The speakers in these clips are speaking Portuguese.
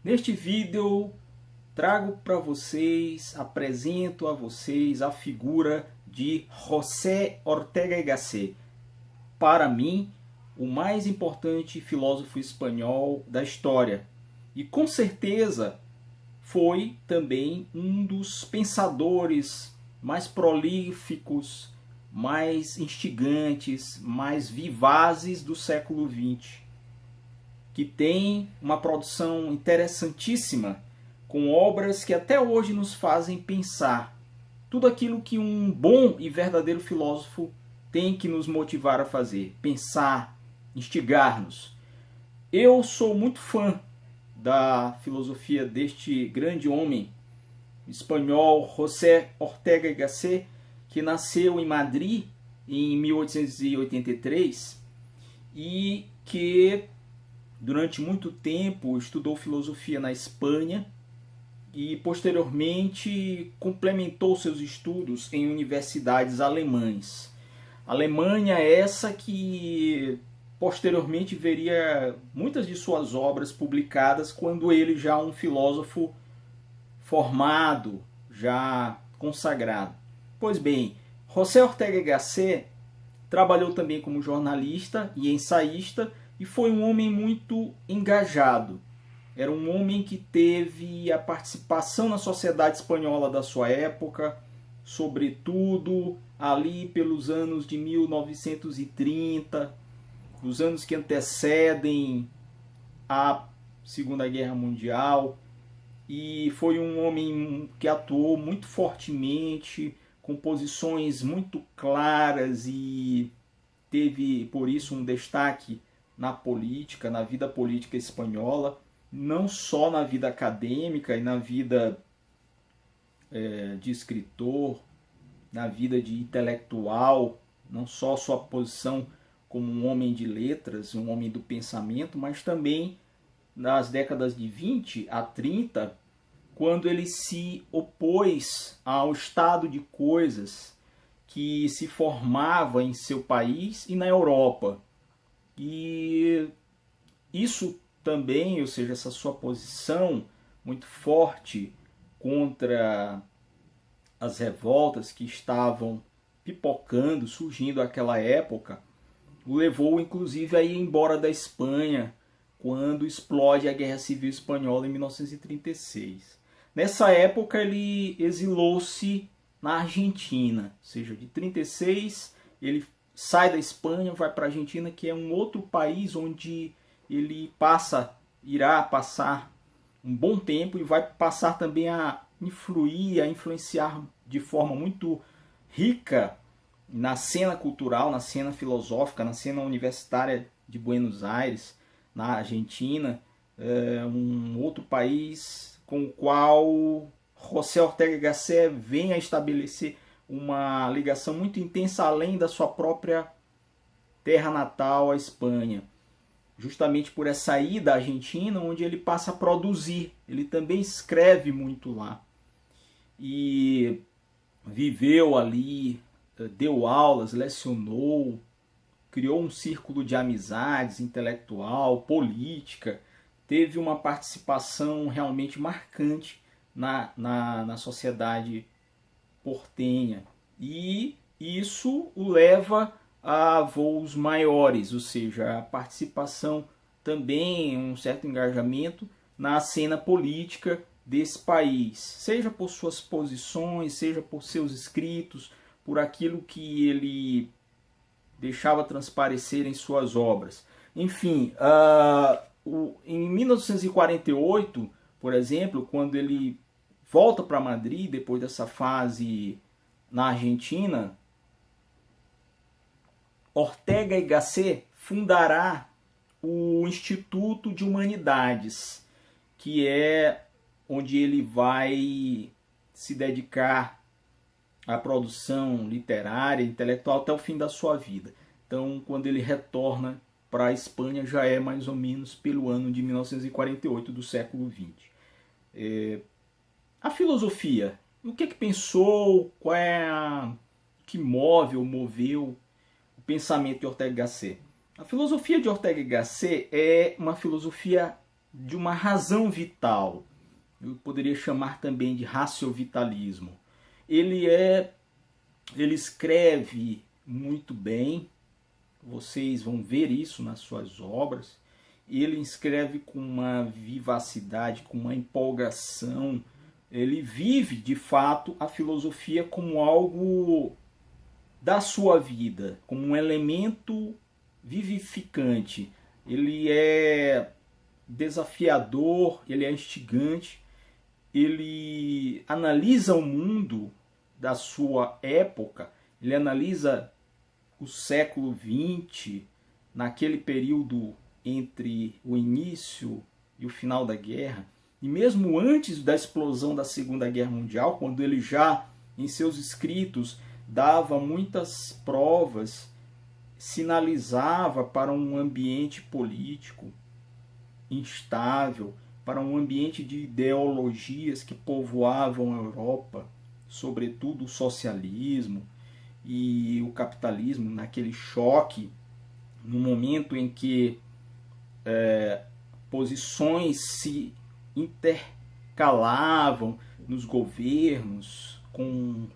Neste vídeo trago para vocês, apresento a vocês a figura de José Ortega y Gasset. Para mim, o mais importante filósofo espanhol da história. E com certeza foi também um dos pensadores mais prolíficos, mais instigantes, mais vivazes do século XX. Que tem uma produção interessantíssima, com obras que até hoje nos fazem pensar. Tudo aquilo que um bom e verdadeiro filósofo tem que nos motivar a fazer. Pensar, instigar-nos. Eu sou muito fã da filosofia deste grande homem espanhol, José Ortega y Gasset, que nasceu em Madrid em 1883 e que durante muito tempo estudou filosofia na Espanha e posteriormente complementou seus estudos em universidades alemãs. Alemanha essa que posteriormente veria muitas de suas obras publicadas quando ele já um filósofo formado, já consagrado. Pois bem, José Ortega y Gasset trabalhou também como jornalista e ensaísta e foi um homem muito engajado. Era um homem que teve a participação na sociedade espanhola da sua época, sobretudo ali pelos anos de 1930, os anos que antecedem a Segunda Guerra Mundial, e foi um homem que atuou muito fortemente, com posições muito claras e teve por isso um destaque na política, na vida política espanhola, não só na vida acadêmica e na vida de escritor, na vida de intelectual, não só sua posição como um homem de letras, um homem do pensamento, mas também nas décadas de 20 a 30, quando ele se opôs ao estado de coisas que se formava em seu país e na Europa. E isso também, ou seja, essa sua posição muito forte contra as revoltas que estavam pipocando, surgindo naquela época, o levou inclusive a ir embora da Espanha quando explode a Guerra Civil Espanhola em 1936. Nessa época ele exilou-se na Argentina, ou seja, de 36 ele sai da Espanha, vai para a Argentina, que é um outro país onde ele irá passar um bom tempo e vai passar também a influir, a influenciar de forma muito rica na cena cultural, na cena filosófica, na cena universitária de Buenos Aires, na Argentina, um outro país com o qual José Ortega y Gasset vem a estabelecer uma ligação muito intensa além da sua própria terra natal, a Espanha. Justamente por essa ida à Argentina, onde ele passa a produzir. Ele também escreve muito lá. E viveu ali, deu aulas, lecionou, criou um círculo de amizades intelectual, política. Teve uma participação realmente marcante na sociedade portenha. E isso o leva a voos maiores, ou seja, a participação também, um certo engajamento na cena política desse país, seja por suas posições, seja por seus escritos, por aquilo que ele deixava transparecer em suas obras. Enfim, em 1948, por exemplo, quando ele volta para Madrid, depois dessa fase na Argentina, Ortega y Gasset fundará o Instituto de Humanidades, que é onde ele vai se dedicar à produção literária e intelectual até o fim da sua vida. Então, quando ele retorna para a Espanha, já é mais ou menos pelo ano de 1948 do século XX. A filosofia, o que pensou, qual é que move ou moveu o pensamento de Ortega y Gasset? A filosofia de Ortega y Gasset é uma filosofia de uma razão vital. Eu poderia chamar também de raciovitalismo. Ele escreve muito bem, vocês vão ver isso nas suas obras. Ele escreve com uma vivacidade, com uma empolgação. Ele vive, de fato, a filosofia como algo da sua vida, como um elemento vivificante. Ele é desafiador, ele é instigante, ele analisa o mundo da sua época, ele analisa o século XX, naquele período entre o início e o final da guerra, e mesmo antes da explosão da Segunda Guerra Mundial, quando ele já, em seus escritos, dava muitas provas, sinalizava para um ambiente político instável, para um ambiente de ideologias que povoavam a Europa, sobretudo o socialismo e o capitalismo, naquele choque, no momento em que posições se intercalavam nos governos com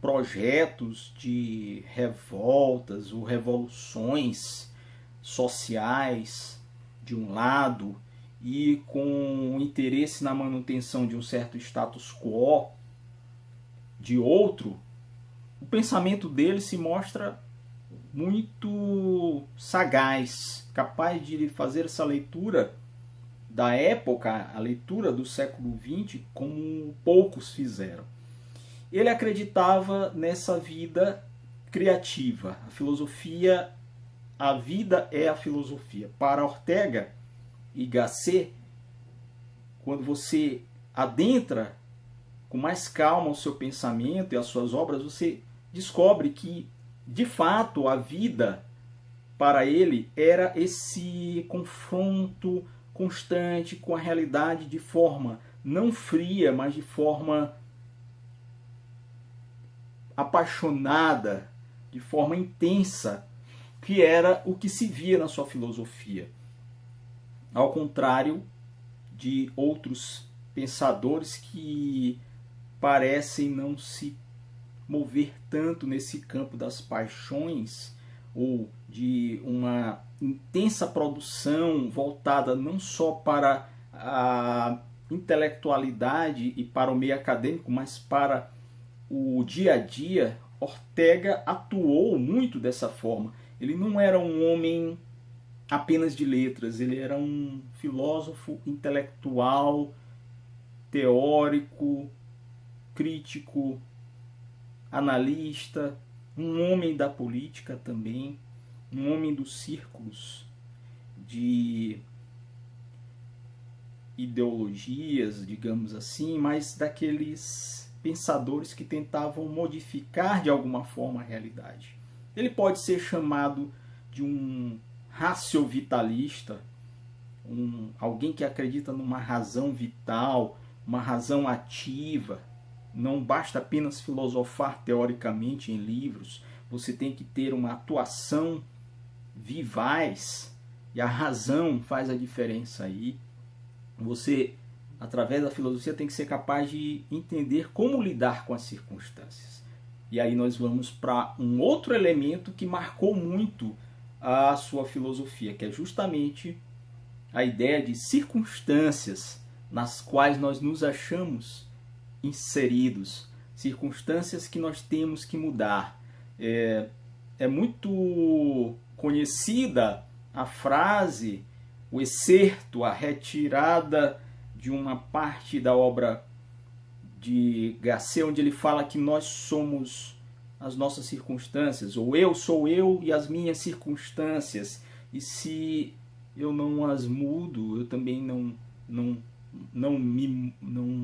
projetos de revoltas ou revoluções sociais de um lado e com interesse na manutenção de um certo status quo de outro, o pensamento dele se mostra muito sagaz, capaz de fazer essa leitura da época, a leitura do século XX, como poucos fizeram. Ele acreditava nessa vida criativa. A filosofia, a vida é a filosofia. Para Ortega e Gasset, quando você adentra com mais calma o seu pensamento e as suas obras, você descobre que, de fato, a vida para ele era esse confronto constante com a realidade de forma não fria, mas de forma apaixonada, de forma intensa, que era o que se via na sua filosofia. Ao contrário de outros pensadores que parecem não se mover tanto nesse campo das paixões ou de uma intensa produção voltada não só para a intelectualidade e para o meio acadêmico, mas para o dia a dia. Ortega atuou muito dessa forma. Ele não era um homem apenas de letras, ele era um filósofo intelectual, teórico, crítico, analista, um homem da política também, um homem dos círculos de ideologias, digamos assim, mas daqueles pensadores que tentavam modificar de alguma forma a realidade. Ele pode ser chamado de um raciovitalista, alguém que acredita numa razão vital, uma razão ativa. Não basta apenas filosofar teoricamente em livros, você tem que ter uma atuação vivaz, e a razão faz a diferença aí. Você, através da filosofia, tem que ser capaz de entender como lidar com as circunstâncias. E aí nós vamos para um outro elemento que marcou muito a sua filosofia, que é justamente a ideia de circunstâncias nas quais nós nos achamos inseridos, circunstâncias que nós temos que mudar. É muito conhecida a frase, o excerto, a retirada de uma parte da obra de Gasset, onde ele fala que nós somos as nossas circunstâncias, ou eu sou eu e as minhas circunstâncias, e se eu não as mudo, eu também não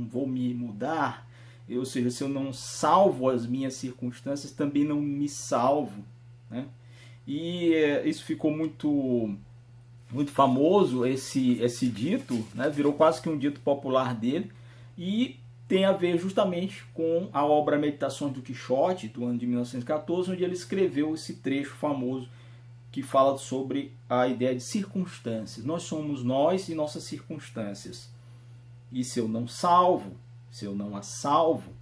vou me mudar. Ou seja, se eu não salvo as minhas circunstâncias, também não me salvo, né? E isso ficou muito famoso, esse dito, né? Virou quase que um dito popular dele, e tem a ver justamente com a obra Meditações do Quixote, do ano de 1914, onde ele escreveu esse trecho famoso que fala sobre a ideia de circunstâncias. Nós somos nós e nossas circunstâncias. E se eu não salvo, se eu não a salvo,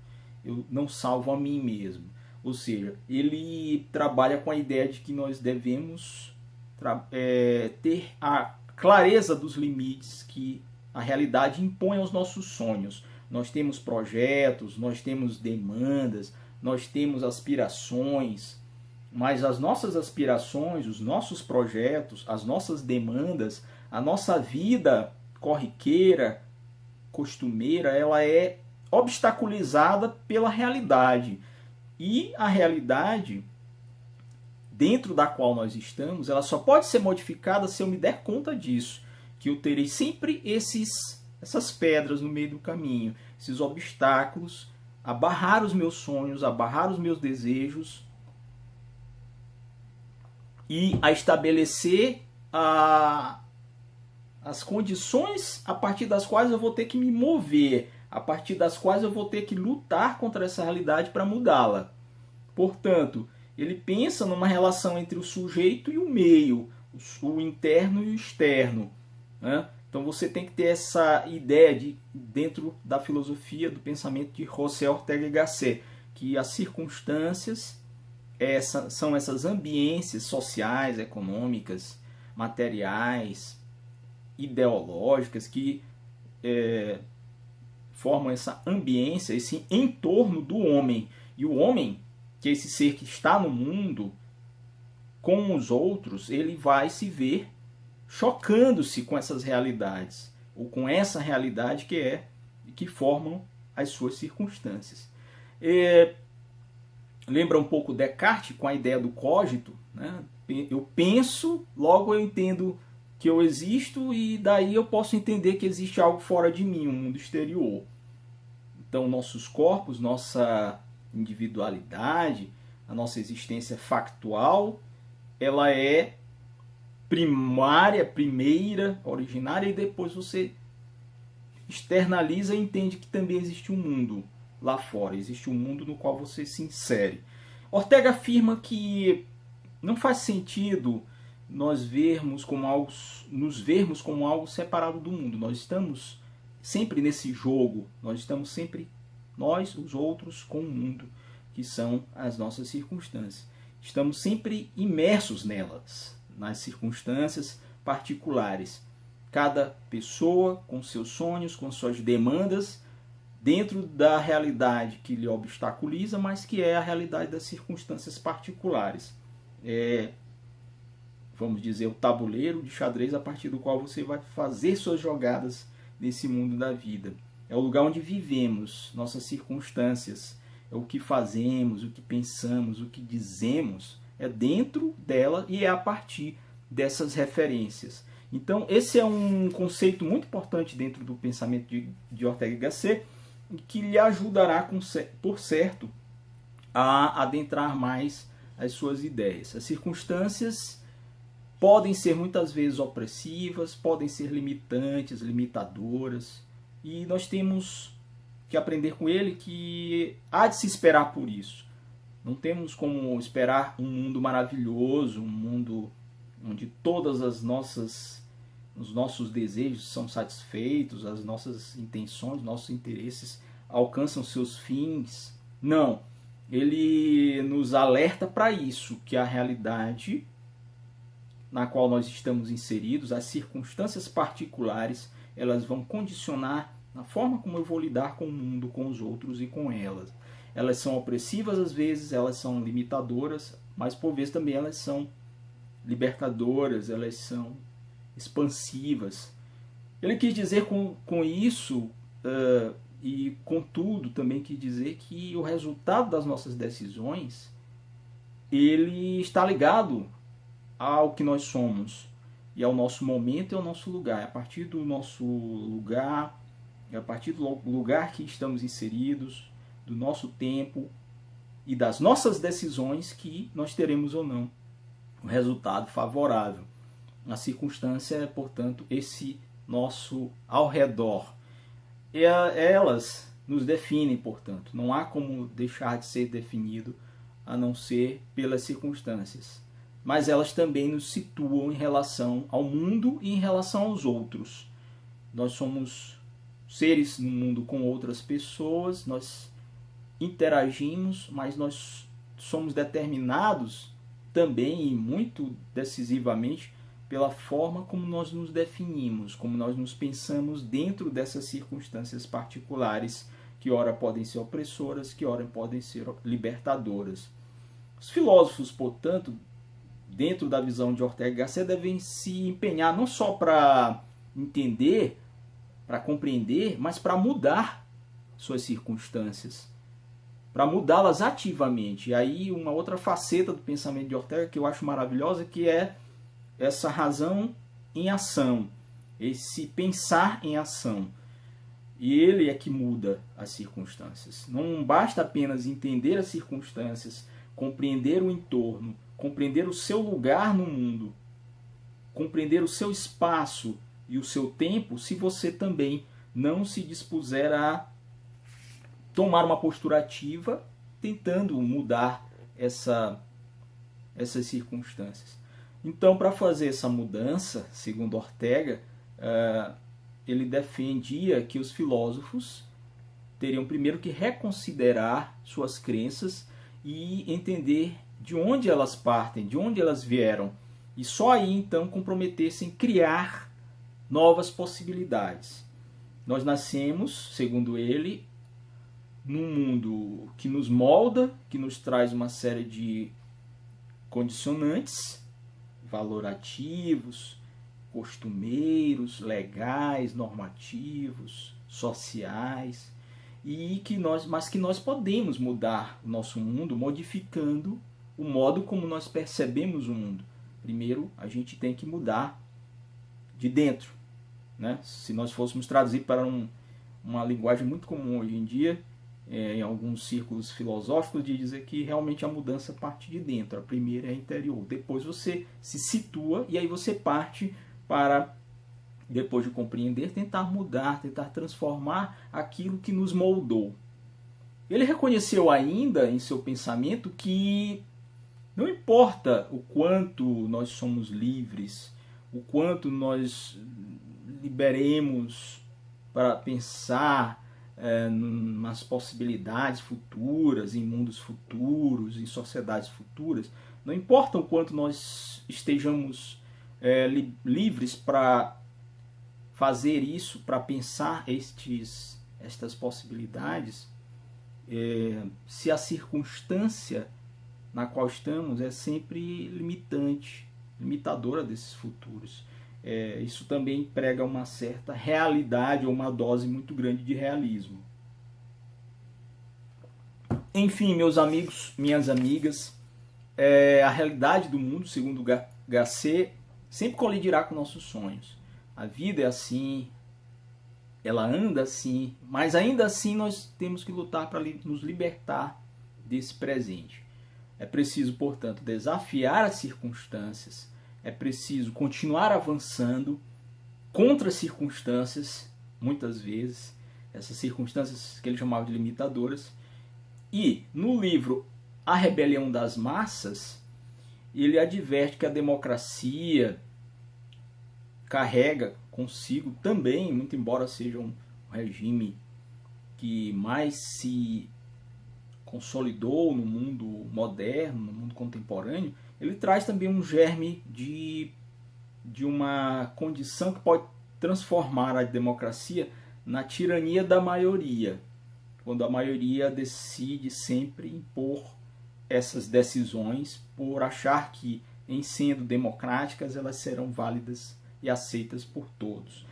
eu não salvo a mim mesmo. Ou seja, ele trabalha com a ideia de que nós devemos ter a clareza dos limites que a realidade impõe aos nossos sonhos. Nós temos projetos, nós temos demandas, nós temos aspirações, mas as nossas aspirações, os nossos projetos, as nossas demandas, a nossa vida corriqueira, costumeira, ela é obstaculizada pela realidade. E a realidade dentro da qual nós estamos, ela só pode ser modificada se eu me der conta disso, que eu terei sempre essas pedras no meio do caminho, esses obstáculos, a barrar os meus sonhos, a barrar os meus desejos e a estabelecer as condições a partir das quais eu vou ter que me mover, a partir das quais eu vou ter que lutar contra essa realidade para mudá-la. Portanto, ele pensa numa relação entre o sujeito e o meio, o interno e o externo, né? Então você tem que ter essa ideia dentro da filosofia do pensamento de José Ortega y Gasset, que as circunstâncias são essas ambiências sociais, econômicas, materiais, ideológicas que formam essa ambiência, esse entorno do homem. E o homem, que é esse ser que está no mundo, com os outros, ele vai se ver chocando-se com essas realidades, ou com essa realidade que formam as suas circunstâncias. Lembra um pouco Descartes com a ideia do cogito, né? Eu penso, logo eu entendo que eu existo e daí eu posso entender que existe algo fora de mim, um mundo exterior. Então nossos corpos, nossa individualidade, a nossa existência factual, ela é primária, primeira, originária, e depois você externaliza e entende que também existe um mundo lá fora, existe um mundo no qual você se insere. Ortega afirma que não faz sentido nos vermos como algo separado do mundo. Nós estamos sempre nesse jogo, nós estamos sempre, nós, os outros, com o mundo, que são as nossas circunstâncias. Estamos sempre imersos nelas, nas circunstâncias particulares. Cada pessoa com seus sonhos, com suas demandas, dentro da realidade que lhe obstaculiza, mas que é a realidade das circunstâncias particulares. Vamos dizer, o tabuleiro de xadrez a partir do qual você vai fazer suas jogadas nesse mundo da vida. É o lugar onde vivemos, nossas circunstâncias, é o que fazemos, o que pensamos, o que dizemos, é dentro dela e é a partir dessas referências. Então, esse é um conceito muito importante dentro do pensamento de Ortega y Gasset, que lhe ajudará, por certo, a adentrar mais as suas ideias. As circunstâncias podem ser muitas vezes opressivas, podem ser limitantes, limitadoras, e nós temos que aprender com ele que há de se esperar por isso. Não temos como esperar um mundo maravilhoso, um mundo onde todas os nossos desejos são satisfeitos, as nossas intenções, nossos interesses alcançam seus fins. Não. Ele nos alerta para isso, que a realidade na qual nós estamos inseridos, as circunstâncias particulares, elas vão condicionar a forma como eu vou lidar com o mundo, com os outros e com elas. Elas são opressivas às vezes, elas são limitadoras, mas por vezes também elas são libertadoras, elas são expansivas. Ele quis dizer com isso, e contudo também quis dizer que o resultado das nossas decisões, ele está ligado ao que nós somos, e ao nosso momento e ao nosso lugar. A partir do nosso lugar, a partir do lugar que estamos inseridos, do nosso tempo e das nossas decisões, que nós teremos ou não um resultado favorável. A circunstância é, portanto, esse nosso ao redor. E elas nos definem, portanto. Não há como deixar de ser definido a não ser pelas circunstâncias. mas elas também nos situam em relação ao mundo e em relação aos outros. Nós somos seres no mundo com outras pessoas, nós interagimos, mas nós somos determinados também e muito decisivamente pela forma como nós nos definimos, como nós nos pensamos dentro dessas circunstâncias particulares, que ora podem ser opressoras, que ora podem ser libertadoras. Os filósofos, portanto, dentro da visão de Ortega y Gasset, devem se empenhar não só para entender, para compreender, mas para mudar suas circunstâncias, para mudá-las ativamente. E aí uma outra faceta do pensamento de Ortega que eu acho maravilhosa, que é essa razão em ação, esse pensar em ação. E ele é que muda as circunstâncias. Não basta apenas entender as circunstâncias, compreender o entorno, compreender o seu lugar no mundo, compreender o seu espaço e o seu tempo, se você também não se dispuser a tomar uma postura ativa, tentando mudar essas circunstâncias. Então, para fazer essa mudança, segundo Ortega, ele defendia que os filósofos teriam primeiro que reconsiderar suas crenças e entender de onde elas partem, de onde elas vieram, e só aí então comprometer-se em criar novas possibilidades. Nós nascemos, segundo ele, num mundo que nos molda, que nos traz uma série de condicionantes valorativos, costumeiros, legais, normativos, sociais, mas que nós podemos mudar o nosso mundo uma o modo como nós percebemos o mundo. Primeiro, a gente tem que mudar de dentro, né? Se nós fôssemos traduzir para uma linguagem muito comum hoje em dia, em alguns círculos filosóficos, de dizer que realmente a mudança parte de dentro. A primeira é interior. Depois você se situa e aí você parte para, depois de compreender, tentar mudar, tentar transformar aquilo que nos moldou. Ele reconheceu ainda em seu pensamento que não importa o quanto nós somos livres, o quanto nós liberemos para pensar nas possibilidades futuras, em mundos futuros, em sociedades futuras, não importa o quanto nós estejamos livres para fazer isso, para pensar estas possibilidades, se a circunstância na qual estamos é sempre limitadora desses futuros. Isso também prega uma certa realidade ou uma dose muito grande de realismo. Enfim, meus amigos, minhas amigas, a realidade do mundo, segundo Gasset, sempre colidirá com nossos sonhos. A vida é assim, ela anda assim, mas ainda assim nós temos que lutar para nos libertar desse presente. É preciso, portanto, desafiar as circunstâncias, é preciso continuar avançando contra as circunstâncias, muitas vezes, essas circunstâncias que ele chamava de limitadoras. E no livro A Rebelião das Massas, ele adverte que a democracia carrega consigo também, muito embora seja um regime que mais se consolidou no mundo moderno, no mundo contemporâneo, ele traz também um germe de uma condição que pode transformar a democracia na tirania da maioria, quando a maioria decide sempre impor essas decisões por achar que, em sendo democráticas, elas serão válidas e aceitas por todos.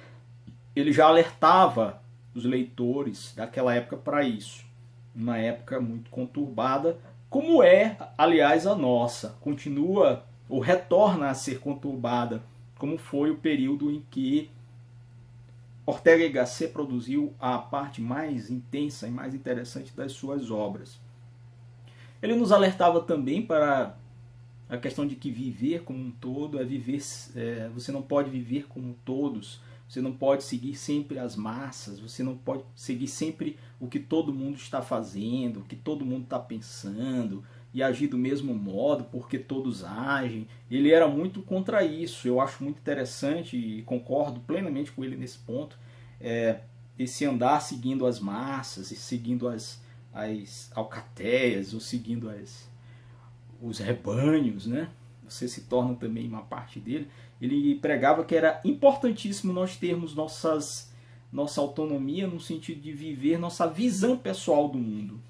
Ele já alertava os leitores daquela época para isso, uma época muito conturbada, como é, aliás, a nossa. Continua ou retorna a ser conturbada, como foi o período em que Ortega y Gasset produziu a parte mais intensa e mais interessante das suas obras. Ele nos alertava também para a questão de que viver como um todo você não pode viver como todos, você não pode seguir sempre as massas, você não pode seguir sempre o que todo mundo está fazendo, o que todo mundo está pensando, e agir do mesmo modo, porque todos agem. Ele era muito contra isso. Eu acho muito interessante e concordo plenamente com ele nesse ponto. Esse andar seguindo as massas e seguindo as alcateias, ou seguindo os rebanhos, né? Você se torna também uma parte dele. Ele pregava que era importantíssimo nós termos nossa autonomia no sentido de viver nossa visão pessoal do mundo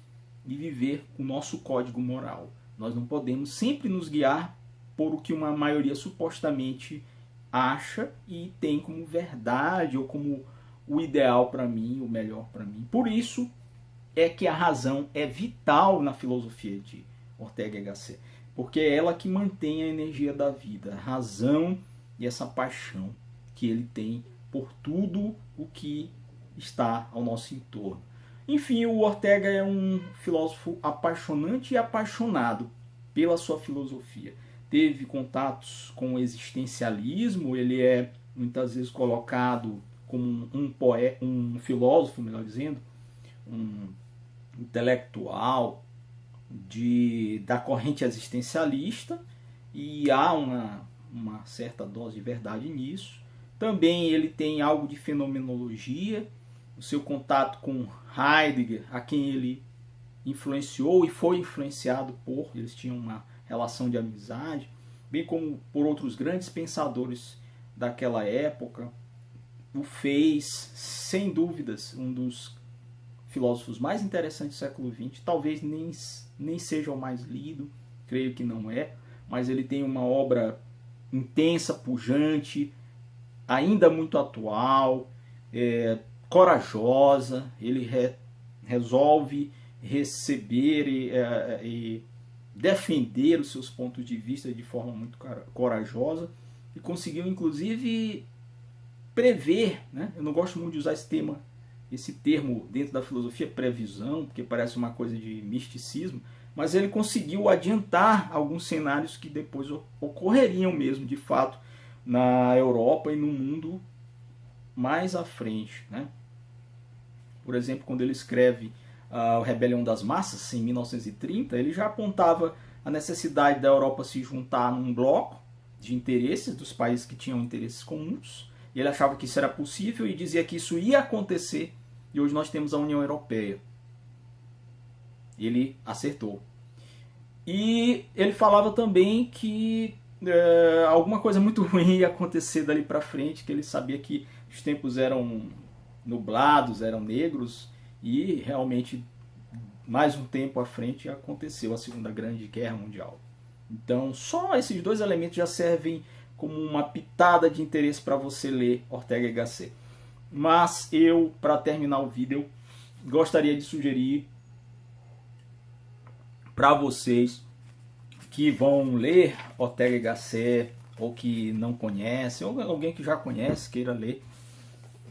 e viver o nosso código moral. Nós não podemos sempre nos guiar por o que uma maioria supostamente acha e tem como verdade ou como o ideal para mim, o melhor para mim. Por isso é que a razão é vital na filosofia de Ortega y Gasset, porque é ela que mantém a energia da vida, a razão e essa paixão que ele tem por tudo o que está ao nosso entorno. Enfim, o Ortega é um filósofo apaixonante e apaixonado pela sua filosofia. Teve contatos com o existencialismo, ele é muitas vezes colocado como um filósofo, melhor dizendo, um intelectual da corrente existencialista, e há uma certa dose de verdade nisso. Também ele tem algo de fenomenologia, o seu contato com Heidegger, a quem ele influenciou e foi influenciado por, eles tinham uma relação de amizade, bem como por outros grandes pensadores daquela época. O fez, sem dúvidas, um dos filósofos mais interessantes do século XX, talvez nem seja o mais lido, creio que não é, mas ele tem uma obra intensa, pujante, ainda muito atual, corajosa. Ele resolve receber e defender os seus pontos de vista de forma muito corajosa, e conseguiu inclusive prever, né? Eu não gosto muito de usar esse termo dentro da filosofia, previsão, porque parece uma coisa de misticismo, mas ele conseguiu adiantar alguns cenários que depois ocorreriam mesmo, de fato, na Europa e no mundo mais à frente, né? Por exemplo, quando ele escreve a Rebelião das Massas, em 1930, ele já apontava a necessidade da Europa se juntar num bloco de interesses, dos países que tinham interesses comuns. Ele achava que isso era possível e dizia que isso ia acontecer, e hoje nós temos a União Europeia. Ele acertou. E ele falava também que alguma coisa muito ruim ia acontecer dali para frente, que ele sabia que os tempos eram nublados, eram negros, e realmente mais um tempo à frente aconteceu a Segunda Grande Guerra Mundial. Então só esses dois elementos já servem como uma pitada de interesse para você ler Ortega y Gasset. Mas eu, para terminar o vídeo, gostaria de sugerir para vocês que vão ler Ortega y Gasset, ou que não conhecem, ou alguém que já conhece, queira ler,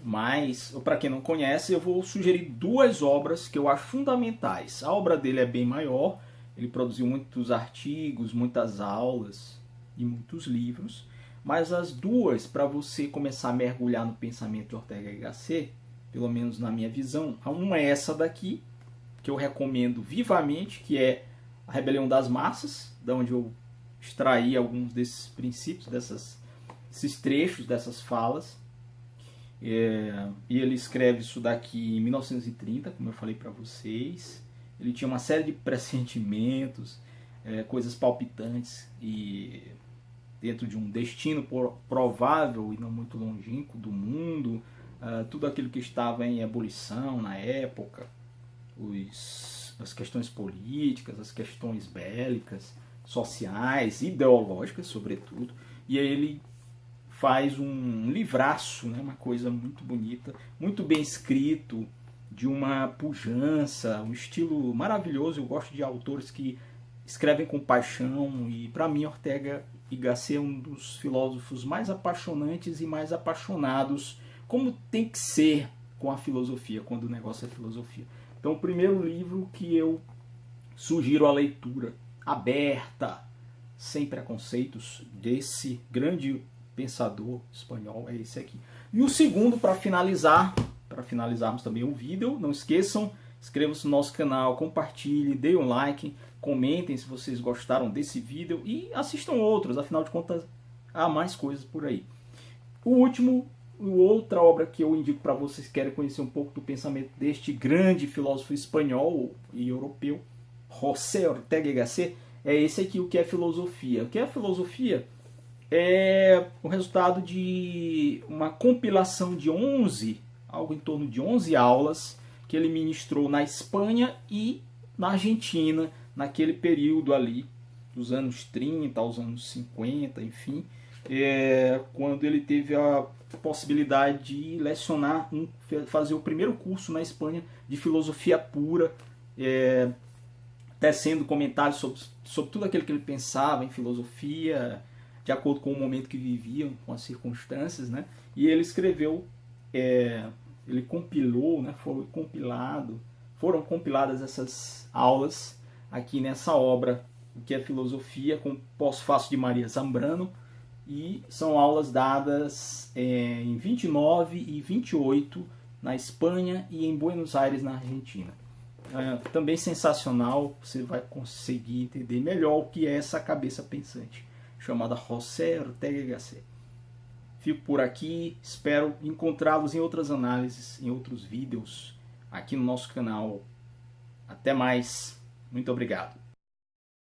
mas, ou para quem não conhece, eu vou sugerir duas obras que eu acho fundamentais. A obra dele é bem maior, ele produziu muitos artigos, muitas aulas e muitos livros, mas as duas, para você começar a mergulhar no pensamento de Ortega y Gasset, pelo menos na minha visão, uma é essa daqui, que eu recomendo vivamente, que é A Rebelião das Massas, da onde eu extraí alguns desses princípios, esses trechos dessas falas. E ele escreve isso daqui em 1930, como eu falei para vocês. Ele tinha uma série de pressentimentos, coisas palpitantes, e dentro de um destino provável e não muito longínquo do mundo, tudo aquilo que estava em ebulição na época, as questões políticas, as questões bélicas, sociais, ideológicas, sobretudo. E aí ele faz um livraço, né? Uma coisa muito bonita, muito bem escrito, de uma pujança, um estilo maravilhoso. Eu gosto de autores que escrevem com paixão, e para mim Ortega y Gasset é um dos filósofos mais apaixonantes e mais apaixonados, como tem que ser com a filosofia, quando o negócio é filosofia. Então, o primeiro livro que eu sugiro a leitura aberta, sem preconceitos, desse grande pensador espanhol, é esse aqui. E o segundo, para finalizarmos também o vídeo, não esqueçam inscrevam-se no nosso canal, compartilhem, deem um like, comentem se vocês gostaram desse vídeo e assistam outros, afinal de contas há mais coisas por aí. Outra obra que eu indico para vocês que querem conhecer um pouco do pensamento deste grande filósofo espanhol e europeu, José Ortega y Gasset, é esse aqui, O que é Filosofia. O que é filosofia? É o resultado de uma compilação de algo em torno de 11 aulas que ele ministrou na Espanha e na Argentina, naquele período ali, dos anos 30 aos anos 50, enfim, quando ele teve a possibilidade de lecionar, fazer o primeiro curso na Espanha de filosofia pura, tecendo comentários sobre tudo aquilo que ele pensava em filosofia, de acordo com o momento que viviam, com as circunstâncias, né? E ele escreveu, ele compilou, né? Foram compiladas essas aulas aqui nessa obra, O que é Filosofia, com pós-fácio de Maria Zambrano, e são aulas dadas em 29 e 28 na Espanha e em Buenos Aires, na Argentina. Também sensacional, você vai conseguir entender melhor o que é essa cabeça pensante, chamada José Ortega y Gasset. Fico por aqui, espero encontrá-los em outras análises, em outros vídeos aqui no nosso canal. Até mais, muito obrigado.